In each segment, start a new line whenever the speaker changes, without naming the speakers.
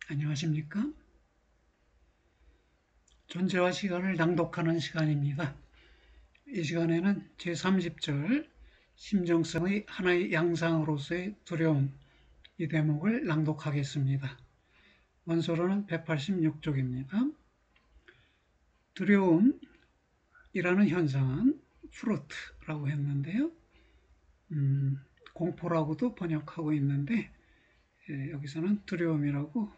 안녕하십니까? 존재와 시간을 낭독하는 시간입니다. 이 시간에는 제30절 심정성의 하나의 양상으로서의 두려움 이 대목을 낭독하겠습니다. 원서로는 186쪽입니다. 두려움이라는 현상은 프루트라고 했는데요. 공포라고도 번역하고 있는데 여기서는 두려움이라고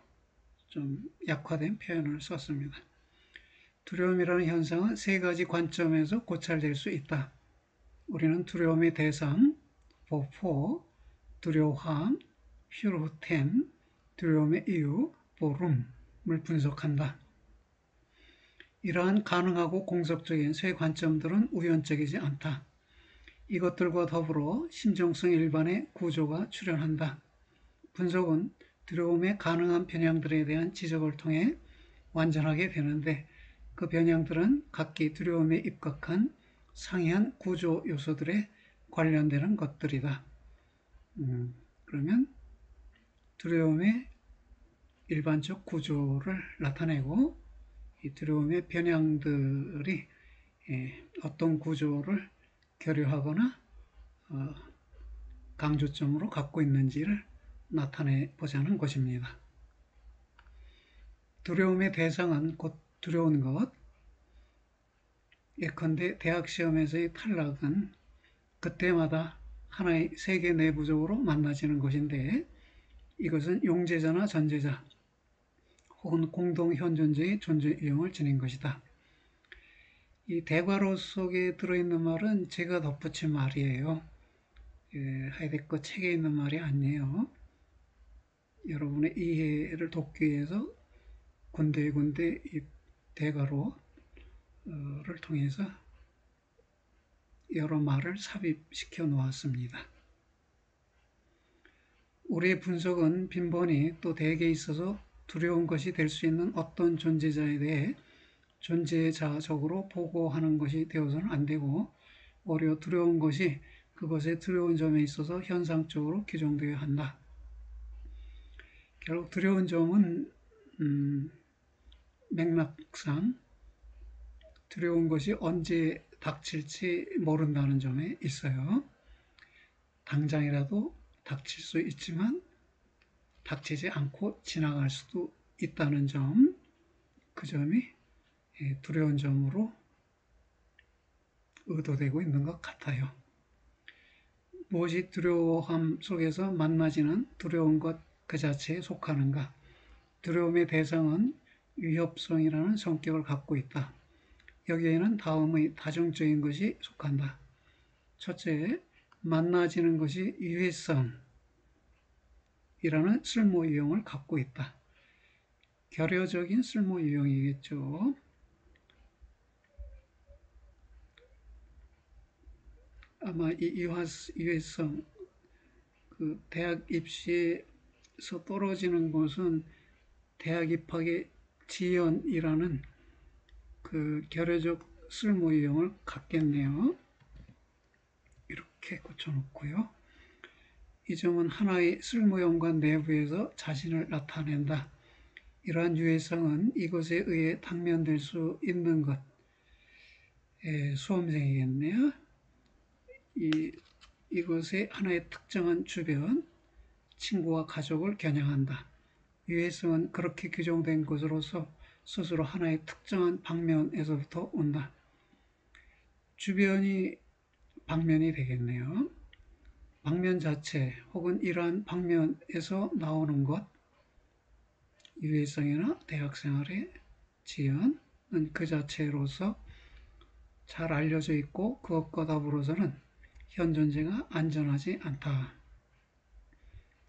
좀 약화된 표현을 썼습니다. 두려움이라는 현상은 세 가지 관점에서 고찰될 수 있다. 우리는 두려움의 대상, 보포, 두려워함, 퓨르텐, 두려움의 이유, 보룸을 분석한다. 이러한 가능하고 공석적인 세 관점들은 우연적이지 않다. 이것들과 더불어 심정성 일반의 구조가 출현한다. 분석은 두려움의 가능한 변형들에 대한 지적을 통해 완전하게 되는데 그 변형들은 각기 두려움에 입각한 상이한 구조 요소들에 관련되는 것들이다. 그러면 두려움의 일반적 구조를 나타내고 이 두려움의 변형들이 어떤 구조를 결여하거나 강조점으로 갖고 있는지를 나타내 보자는 것입니다. 두려움의 대상은 곧 두려운 것, 예컨대 대학 시험에서의 탈락은 그때마다 하나의 세계 내부적으로 만나지는 것인데 이것은 용제자나 전제자 혹은 공동 현존자의 존재 유형을 지닌 것이다. 이 대괄호 속에 들어있는 말은 제가 덧붙인 말이에요. 하이데거 책에 있는 말이 아니에요. 여러분의 이해를 돕기 위해서 군데군데 이 대괄호를 통해서 여러 말을 삽입시켜 놓았습니다. 우리의 분석은 빈번히 또 대개 있어서 두려운 것이 될 수 있는 어떤 존재자에 대해 존재자적으로 보고하는 것이 되어서는 안 되고 오히려 두려운 것이 그것의 두려운 점에 있어서 현상적으로 규정되어야 한다. 결국 두려운 점은 맥락상 두려운 것이 언제 닥칠지 모른다는 점에 있어요. 당장이라도 닥칠 수 있지만 닥치지 않고 지나갈 수도 있다는 점, 그 점이 두려운 점으로 의도되고 있는 것 같아요. 무엇이 두려워함 속에서 만나지는 두려운 것 그 자체에 속하는가? 두려움의 대상은 위협성이라는 성격을 갖고 있다. 여기에는 다음의 다중적인 것이 속한다. 첫째, 만나지는 것이 유해성이라는 쓸모 유형을 갖고 있다. 결여적인 쓸모 유형이겠죠. 아마 이 유해성, 그 대학 입시에서 떨어지는 것은 대학 입학의 지연이라는 그 결여적 쓸모 유형을 갖겠네요. 이렇게 고쳐놓고요. 이 점은 하나의 쓸모연관 내부에서 자신을 나타낸다. 이러한 유해성은 이것에 의해 당면될 수 있는 것. 수험생이겠네요. 이것의 하나의 특정한 주변, 친구와 가족을 겨냥한다. 유해성은 그렇게 규정된 것으로서 스스로 하나의 특정한 방면에서부터 온다. 주변이 방면이 되겠네요. 방면 자체 혹은 이러한 방면에서 나오는 것, 유해성이나 대학생활의 지연은 그 자체로서 잘 알려져 있고 그것과 더불어서는 현 존재가 안전하지 않다.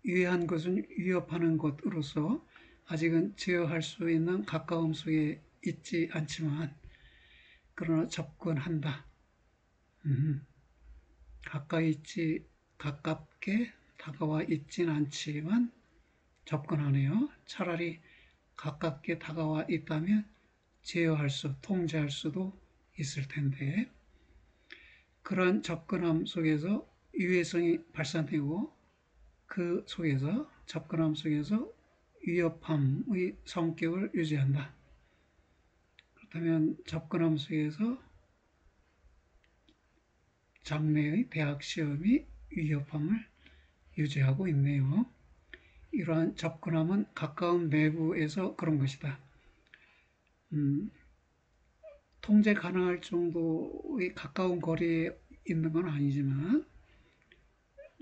유해한 것은 위협하는 것으로서 아직은 제어할 수 있는 가까움 속에 있지 않지만 그러나 접근한다. 가깝게 다가와 있진 않지만 접근하네요. 차라리 가깝게 다가와 있다면 통제할 수도 있을 텐데 그러한 접근함 속에서 유해성이 발산되고 그 속에서 접근함 속에서 위협함의 성격을 유지한다. 그렇다면 접근함 속에서 장래의 대학 시험이 위협함을 유지하고 있네요. 이러한 접근함은 가까운 내부에서 그런 것이다. 통제 가능할 정도의 가까운 거리에 있는 건 아니지만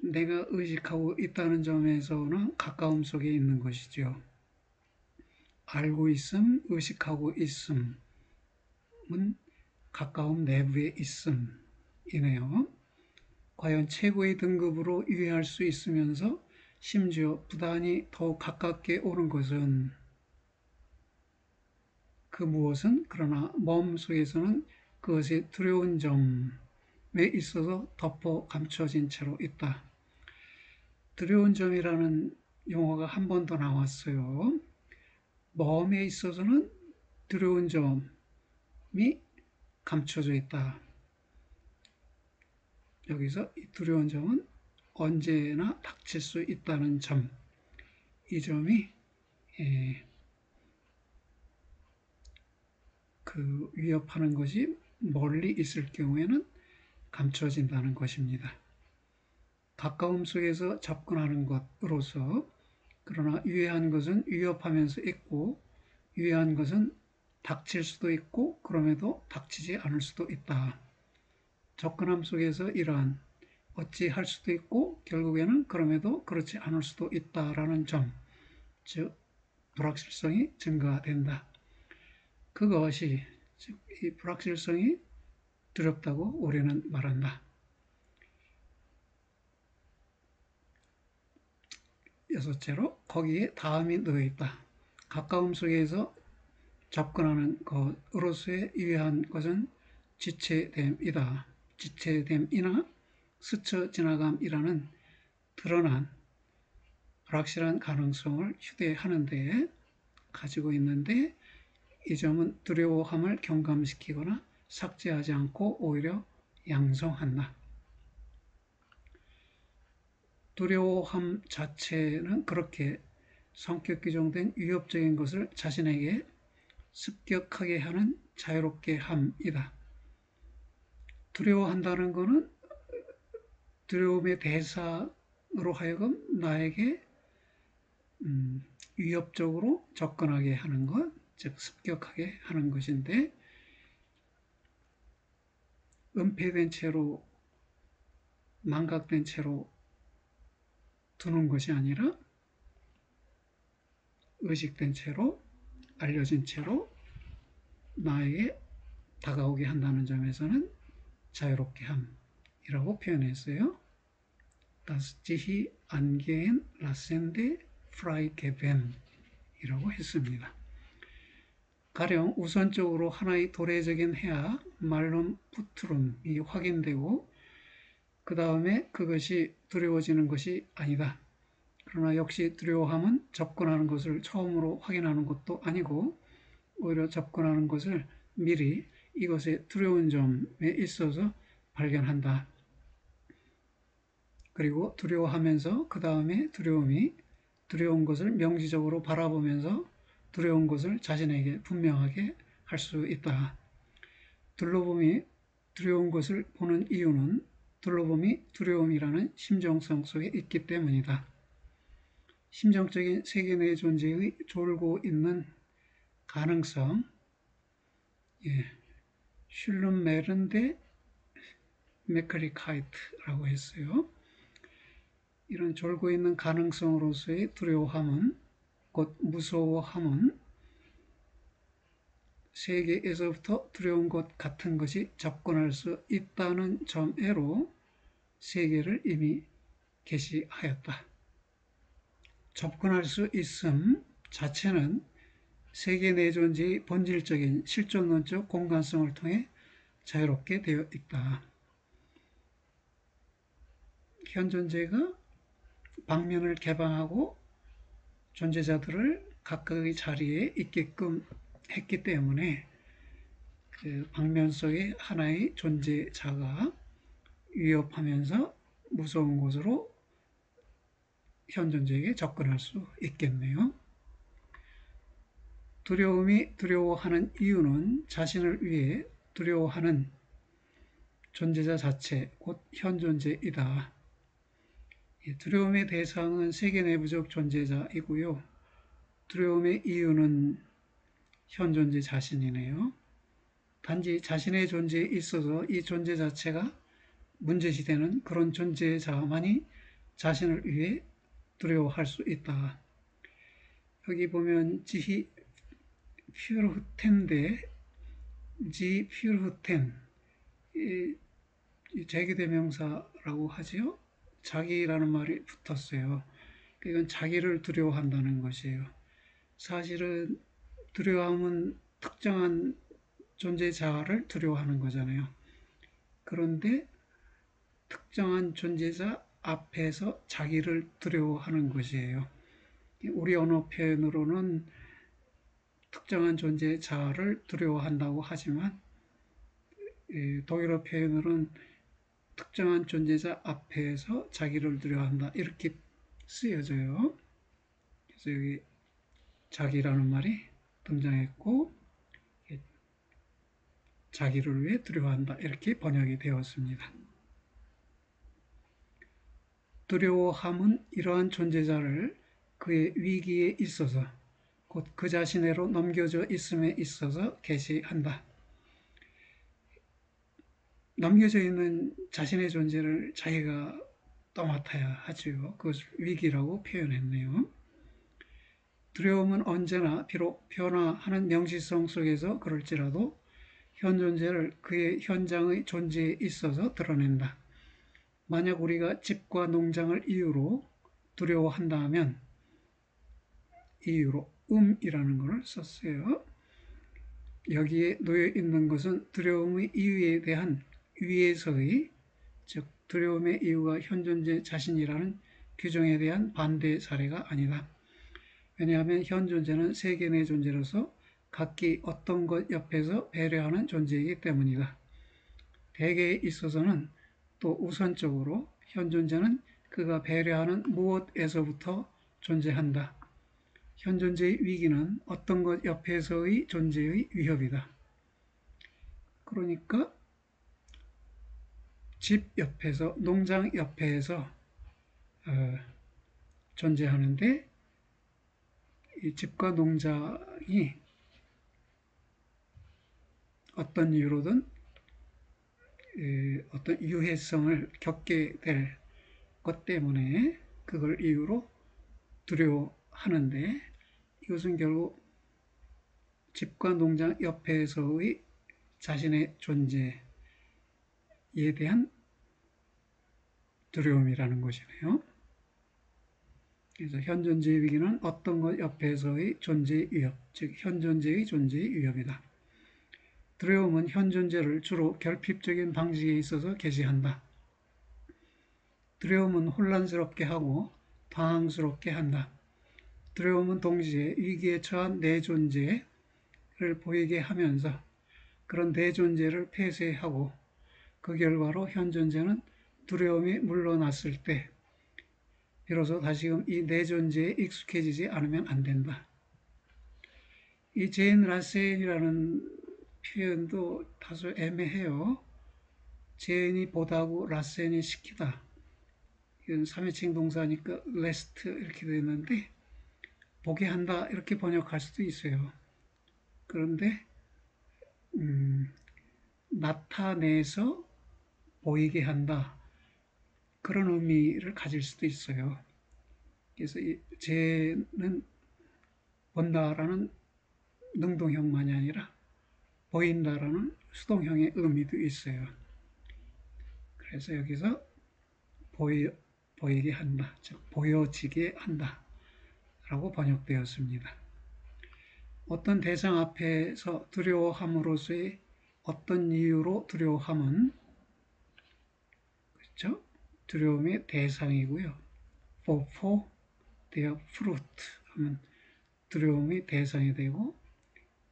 내가 의식하고 있다는 점에서는 가까움 속에 있는 것이죠. 알고 있음, 의식하고 있음은 가까움 내부에 있음이네요. 과연 최고의 등급으로 유의할 수 있으면서 심지어 부단히 더욱 가깝게 오는 것은 그 무엇은 그러나 마음 속에서는 그것이 두려운 점에 있어서 덮어 감춰진 채로 있다. 두려운 점이라는 용어가 한 번 더 나왔어요. 마음에 있어서는 두려운 점이 감춰져 있다. 여기서 이 두려운 점은 언제나 닥칠 수 있다는 점, 이 점이 그 위협하는 것이 멀리 있을 경우에는 감춰진다는 것입니다. 가까움 속에서 접근하는 것으로서 그러나 유해한 것은 위협하면서 있고 유해한 것은 닥칠 수도 있고 그럼에도 닥치지 않을 수도 있다. 접근함 속에서 이러한 어찌할 수도 있고 결국에는 그럼에도 그렇지 않을 수도 있다라는 점, 즉 불확실성이 증가된다. 그것이 즉 이 불확실성이 두렵다고 우리는 말한다. 여섯째로 거기에 다음이 놓여 있다. 가까움 속에서 접근하는 것으로서의 유해한 것은 지체됨이다. 지체됨이나 스쳐 지나감이라는 드러난 불확실한 가능성을 휴대하는데 가지고 있는데 이 점은 두려워함을 경감시키거나 삭제하지 않고 오히려 양성한다. 두려워함 자체는 그렇게 성격 규정된 위협적인 것을 자신에게 습격하게 하는 자유롭게 함이다. 두려워한다는 것은 두려움의 대상으로 하여금 나에게 위협적으로 접근하게 하는 것, 즉 습격하게 하는 것인데 은폐된 채로 망각된 채로 두는 것이 아니라 의식된 채로 알려진 채로 나에게 다가오게 한다는 점에서는 자유롭게 함이라고 표현했어요. Das sich angehen lassende Freigeben 이라고 했습니다. 가령 우선적으로 하나의 도래적인 해악, 말룸 푸트룸이 확인되고 그 다음에 그것이 두려워지는 것이 아니다. 그러나 역시 두려워함은 접근하는 것을 처음으로 확인하는 것도 아니고 오히려 접근하는 것을 미리 이것의 두려운 점에 있어서 발견한다. 그리고 두려워하면서 그 다음에 두려운 것을 명시적으로 바라보면서 두려운 것을 자신에게 분명하게 할 수 있다. 둘러봄이 두려운 것을 보는 이유는 둘러봄이 두려움이라는 심정성 속에 있기 때문이다. 심정적인 세계 내 존재의 졸고 있는 가능성, 슐름메른데 메크리카이트라고 했어요. 이런 졸고 있는 가능성으로서의 두려워함은 곧 무서워함은 세계에서부터 두려운 것 같은 것이 접근할 수 있다는 점에로 세계를 이미 계시하였다. 접근할 수 있음 자체는 세계 내 존재의 본질적인 실존론적 공간성을 통해 자유롭게 되어 있다. 현 존재가 방면을 개방하고 존재자들을 각각의 자리에 있게끔 했기 때문에 그 방면 속에 하나의 존재자가 위협하면서 무서운 곳으로 현 존재에게 접근할 수 있겠네요. 두려움이 두려워하는 이유는 자신을 위해 두려워하는 존재자 자체, 곧 현존재이다. 두려움의 대상은 세계 내부적 존재자이고요. 두려움의 이유는 현존재 자신이네요. 단지 자신의 존재에 있어서 이 존재 자체가 문제시되는 그런 존재자만이 자신을 위해 두려워할 수 있다. 여기 보면 지 퓨르텐데 지 퓨르텐 제기대명사라고 하지요. 자기라는 말이 붙었어요. 이건 자기를 두려워한다는 것이에요. 사실은 두려움은 특정한 존재자를 두려워하는 거잖아요. 그런데 특정한 존재자 앞에서 자기를 두려워하는 것이에요. 우리 언어 표현으로는 특정한 존재자를 두려워한다고 하지만 독일어 표현으로는 특정한 존재자 앞에서 자기를 두려워한다 이렇게 쓰여져요. 그래서 여기 자기라는 말이 등장했고 자기를 위해 두려워한다 이렇게 번역이 되었습니다. 두려워함은 이러한 존재자를 그의 위기에 있어서 곧 그 자신으로 넘겨져 있음에 있어서 계시한다. 넘겨져 있는 자신의 존재를 자기가 떠맡아야 하지요. 그것을 위기라고 표현했네요. 두려움은 언제나 비록 변화하는 명시성 속에서 그럴지라도 현존재를 그의 현장의 존재에 있어서 드러낸다. 만약 우리가 집과 농장을 이유로 두려워한다면 이유로 이라는 것을 썼어요. 여기에 놓여 있는 것은 두려움의 이유에 대한 위에서의 즉 두려움의 이유가 현존재 자신이라는 규정에 대한 반대 사례가 아니다. 왜냐하면 현존재는 세계 내 존재로서 각기 어떤 것 옆에서 배려하는 존재이기 때문이다. 대개에 있어서는 또 우선적으로 현존재는 그가 배려하는 무엇에서부터 존재한다. 현존재의 위기는 어떤 것 옆에서의 존재의 위협이다. 그러니까 집 옆에서 농장 옆에서 존재하는데 이 집과 농장이 어떤 이유로든 어떤 유해성을 겪게 될 것 때문에 그걸 이유로 두려워하는데 이것은 결국 집과 농장 옆에서의 자신의 존재에 대한 두려움이라는 것이네요. 그래서 현존재의 위기는 어떤 것 옆에서의 존재의 위협, 즉 현존재의 존재의 위협이다. 두려움은 현존재를 주로 결핍적인 방식에 있어서 계시한다. 두려움은 혼란스럽게 하고 당황스럽게 한다. 두려움은 동시에 위기에 처한 내 존재를 보이게 하면서 그런 내 존재를 폐쇄하고 그 결과로 현존재는 두려움이 물러났을 때 비로소 다시금 이 내 존재에 익숙해지지 않으면 안 된다. 이 제인 라센이라는 표현도 다소 애매해요. 제인이 보다고 라센이 시키다. 이건 3회칭 동사니까 레스트 이렇게 되는데 보게 한다 이렇게 번역할 수도 있어요. 그런데 나타내서 보이게 한다. 그런 의미를 가질 수도 있어요. 그래서 쟤는 본다라는 능동형만이 아니라 보인다라는 수동형의 의미도 있어요. 그래서 여기서 보이게 한다, 즉 보여지게 한다 라고 번역되었습니다. 어떤 대상 앞에서 두려워함으로써의 어떤 이유로 두려워함은 그렇죠? 두려움의 대상이고요. for their fruit 하면 두려움의 대상이 되고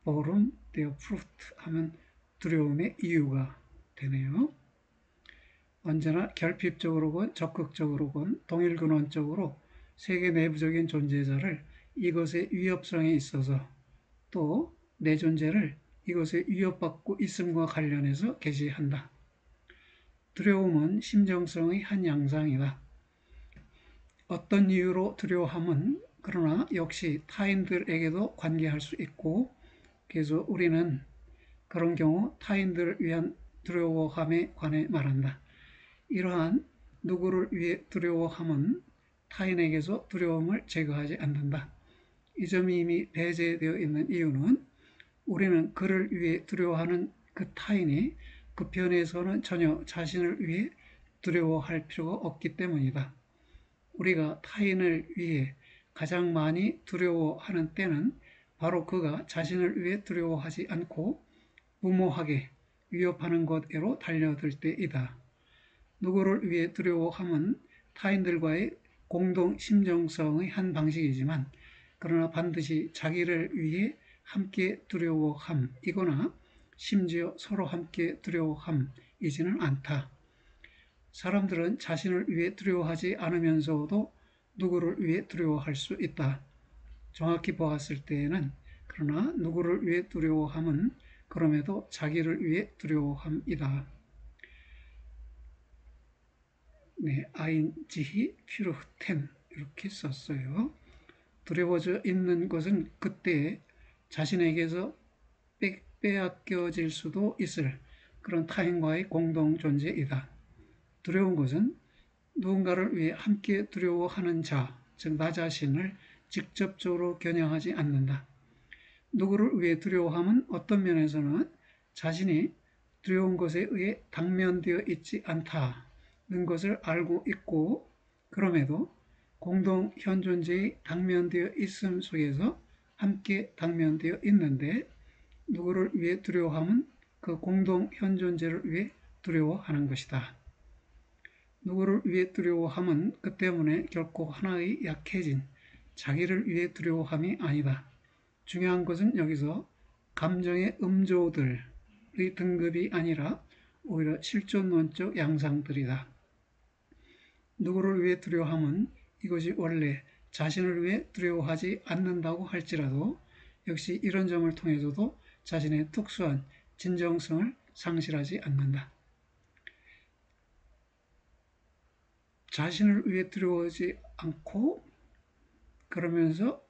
for은 their fruit 하면 두려움의 이유가 되네요. 언제나 결핍적으로건 적극적으로건 동일근원적으로 세계 내부적인 존재자를 이것의 위협성에 있어서 또 내 존재를 이것에 위협받고 있음과 관련해서 게시한다. 두려움은 심정성의 한 양상이다. 어떤 이유로 두려워함은 그러나 역시 타인들에게도 관계할 수 있고, 그래서 우리는 그런 경우 타인들을 위한 두려워함에 관해 말한다. 이러한 누구를 위해 두려워함은 타인에게서 두려움을 제거하지 않는다. 이 점이 이미 배제되어 있는 이유는 우리는 그를 위해 두려워하는 그 타인이 그 편에서는 전혀 자신을 위해 두려워할 필요가 없기 때문이다. 우리가 타인을 위해 가장 많이 두려워하는 때는 바로 그가 자신을 위해 두려워하지 않고 무모하게 위협하는 것으로 달려들 때이다. 누구를 위해 두려워함은 타인들과의 공동 심정성의 한 방식이지만, 그러나 반드시 자기를 위해 함께 두려워함이거나 심지어 서로 함께 두려워함이지는 않다. 사람들은 자신을 위해 두려워하지 않으면서도 누구를 위해 두려워할 수 있다. 정확히 보았을 때에는 그러나 누구를 위해 두려워함은 그럼에도 자기를 위해 두려워함이다. 네, 아인지히 퓨르텐 이렇게 썼어요. 두려워져 있는 것은 그때 자신에게서 빼앗겨질 수도 있을 그런 타인과의 공동 존재이다. 두려운 것은 누군가를 위해 함께 두려워하는 자, 즉 나 자신을 직접적으로 겨냥하지 않는다. 누구를 위해 두려워함은 어떤 면에서는 자신이 두려운 것에 의해 당면되어 있지 않다는 것을 알고 있고, 그럼에도 공동 현존재의 당면되어 있음 속에서 함께 당면되어 있는데, 누구를 위해 두려워함은 그 공동 현존재를 위해 두려워하는 것이다. 누구를 위해 두려워함은 그 때문에 결코 하나의 약해진 자기를 위해 두려워함이 아니다. 중요한 것은 여기서 감정의 음조들의 등급이 아니라 오히려 실존론적 양상들이다. 누구를 위해 두려워함은 이것이 원래 자신을 위해 두려워하지 않는다고 할지라도 역시 이런 점을 통해서도 자신의 특수한 진정성을 상실하지 않는다. 자신을 위해 두려워하지 않고 그러면서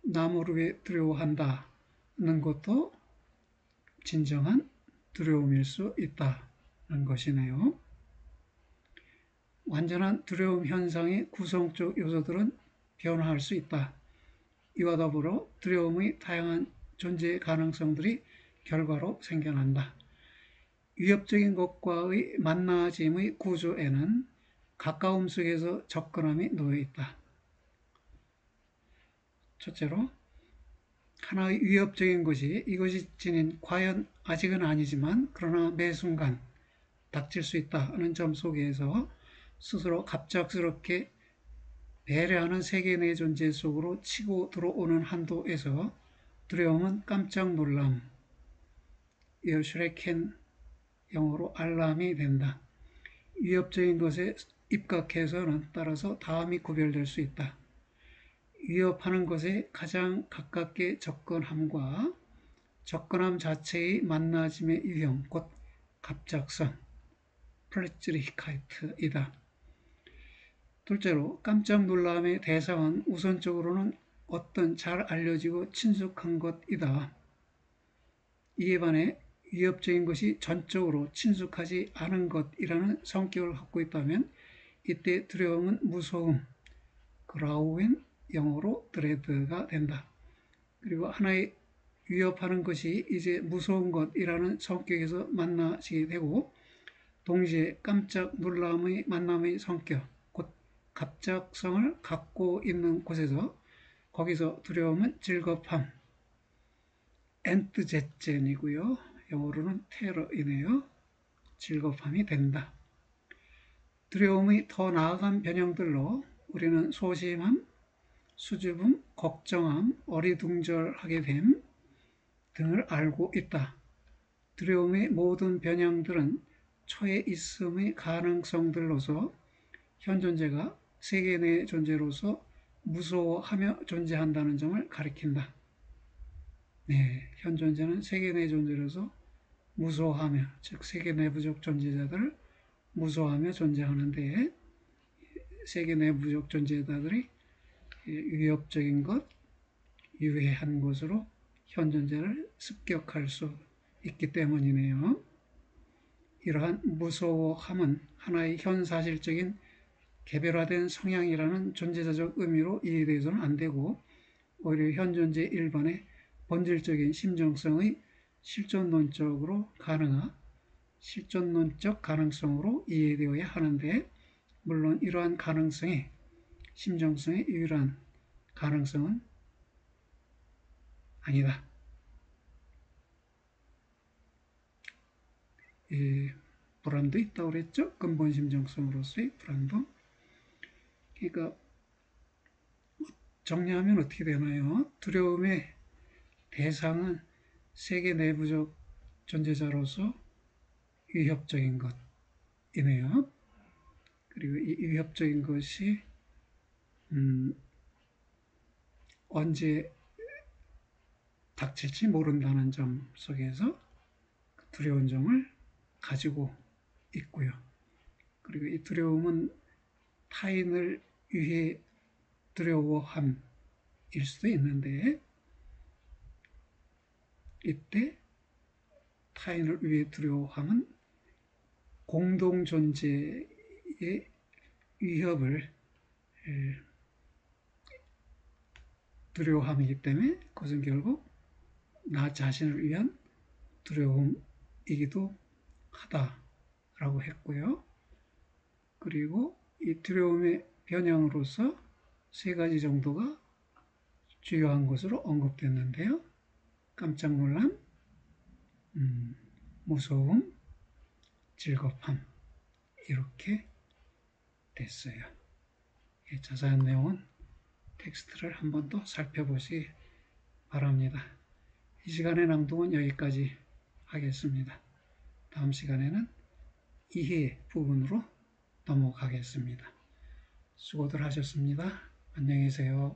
남을 위해 두려워한다는 것도 진정한 두려움일 수 있다는 것이네요. 완전한 두려움 현상의 구성적 요소들은 변화할 수 있다. 이와 더불어 두려움의 다양한 존재 가능성들이 결과로 생겨난다. 위협적인 것과의 만나짐의 구조에는 가까움 속에서 접근함이 놓여 있다. 첫째로, 하나의 위협적인 것이 이것이 지닌 과연 아직은 아니지만 그러나 매 순간 닥칠 수 있다는 점 속에서 스스로 갑작스럽게 배려하는 세계 내 존재 속으로 치고 들어오는 한도에서 두려움은 깜짝 놀람, 슈레켄 영어로 알람이 된다. 위협적인 것에 입각해서는 따라서 다음이 구별될 수 있다. 위협하는 것에 가장 가깝게 접근함과 접근함 자체의 만나짐의 유형, 곧 갑작성, 플래츠리히카이트이다. 둘째로, 깜짝 놀람의 대상은 우선적으로는 어떤 잘 알려지고 친숙한 것이다. 이에 반해 위협적인 것이 전적으로 친숙하지 않은 것이라는 성격을 갖고 있다면 이때 두려움은 무서움, 그라우엔 영어로 드레드가 된다. 그리고 하나의 위협하는 것이 이제 무서운 것이라는 성격에서 만나지게 되고, 동시에 깜짝 놀람의 만남의 성격, 곧 갑작성을 갖고 있는 곳에서 거기서 두려움은 즐겁함, 엔트제젠이고요. 영어로는 테러이네요. 즐겁함이 된다. 두려움의 더 나아간 변형들로 우리는 소심함, 수줍음, 걱정함, 어리둥절하게 됨 등을 알고 있다. 두려움의 모든 변형들은 초에 있음의 가능성들로서 현존재가 세계 내 존재로서 무서워하며 존재한다는 점을 가리킨다. 네, 현 존재는 세계 내 존재로서 무소하며, 즉 세계 내부적 존재자들을 무소하며 존재하는데, 세계 내부적 존재자들이 위협적인 것, 유해한 것으로 현 존재를 습격할 수 있기 때문이네요. 이러한 무소함은 하나의 현사실적인 개별화된 성향이라는 존재자적 의미로 이해되어서는 안 되고, 오히려 현 존재 일반의 본질적인 심정성의 실존론적 가능성으로 이해되어야 하는데, 물론 이러한 가능성의 심정성의 유일한 가능성은 아니다. 불안도 있다고 그랬죠? 근본 심정성으로서의 불안도. 그러니까 정리하면 어떻게 되나요? 두려움의 대상은 세계 내부적 존재자로서 위협적인 것이네요. 그리고 이 위협적인 것이 언제 닥칠지 모른다는 점 속에서 두려운 점을 가지고 있고요. 그리고 이 두려움은 타인을 위해 두려워함일 수도 있는데, 이때 타인을 위해 두려워함은 공동 존재의 위협을 두려워함이기 때문에 그것은 결국 나 자신을 위한 두려움이기도 하다라고 했고요. 그리고 이 두려움의 변형으로서 세 가지 정도가 주요한 것으로 언급됐는데요. 깜짝 놀람, 무서움, 즐겁함, 이렇게 됐어요. 자세한 내용은 텍스트를 한 번 더 살펴보시기 바랍니다. 이 시간의 낭독은 여기까지 하겠습니다. 다음 시간에는 이해 부분으로 넘어가겠습니다. 수고들 하셨습니다. 안녕히 계세요.